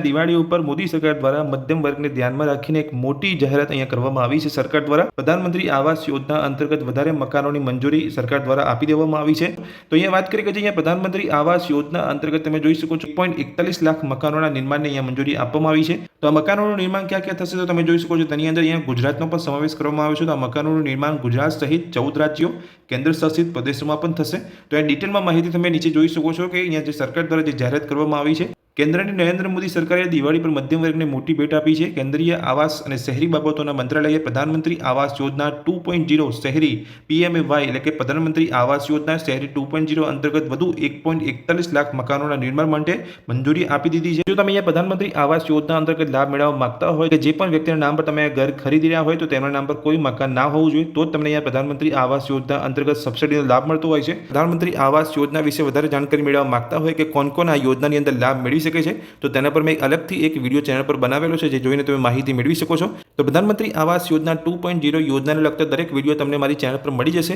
દિવાળી ઉપર મોદી સરકાર દ્વારા મધ્યમ વર્ગને ધ્યાનમાં રાખીને એક મોટી જાહેરાત અહીંયા કરવામાં આવી છે સરકાર દ્વારા. પ્રધાનમંત્રી આવાસ યોજના અંતર્ગત વધારે મકાનોની મંજૂરી સરકાર દ્વારા આપી દેવામાં આવી છે. તો અહીંયા વાત કરીએ કે અહીંયા પ્રધાનમંત્રી આવાસ યોજના અંતર્ગત તમે જોઈ શકો છો 1.41 લાખ મકાનોના નિર્માણને અહીંયા મંજૂરી આપવામાં આવી છે. તો આ મકાનોનું નિર્માણ ક્યાં ક્યાં થશે તો તમે જોઈ શકો છો તેની અંદર અહીંયા ગુજરાતનો પણ સમાવેશ કરવામાં આવ્યો છે. તો આ મકાનોનું નિર્માણ ગુજરાત સહિત 14 રાજ્યો કેન્દ્ર શાસિત પ્રદેશોમાં પણ થશે. તો આ ડિટેલમાં માહિતી તમે નીચે જોઈ શકો છો કે અહીંયા જે સરકાર દ્વારા જે જાહેરાત કરવામાં આવી છે. કેન્દ્રની નરેન્દ્ર મોદી સરકારે દિવાળી પર મધ્યમ વર્ગને મોટી ભેટ આપી છે. કેન્દ્રીય આવાસ અને શહેરી બાબતોના મંત્રાલયે પ્રધાનમંત્રી આવાસ યોજના 2.0 શહેરી PMAY એટલે કે પ્રધાનમંત્રી આવાસ યોજના શહેરી 2.0 અંતર્ગત વધુ 1.41 લાખ મકાનોના નિર્માણ માટે મંજૂરી આપી દીધી છે. જો તમે અહીંયા પ્રધાનમંત્રી આવાસ યોજના અંતર્ગત લાભ મેળવવા માંગતા હોય કે જે પણ વ્યક્તિના નામ પર તમે ઘર ખરીદી રહ્યા હોય તો તેમના નામ પર કોઈ મકાન ના હોવું જોઈએ તો જ તમને અહીંયા પ્રધાનમંત્રી આવાસ યોજના અંતર્ગત સબસિડીનો લાભ મળતો હોય છે. પ્રધાનમંત્રી આવાસ યોજના વિશે વધારે જાણકારી મેળવવા માંગતા હોય કે કોણ કોણ આ યોજનાની અંદર લાભ મેળવી શકે છે તો તેના પર મેં અલગથી એક વિડીયો ચેનલ પર બનાવેલો છે જે જોઈને તમે માહિતી મેળવી શકો છો. તો પ્રધાનમંત્રી આવાસ યોજના 2.0 યોજનાને લગતા દરેક વિડીયો તમને મારી ચેનલ પર મળી જશે.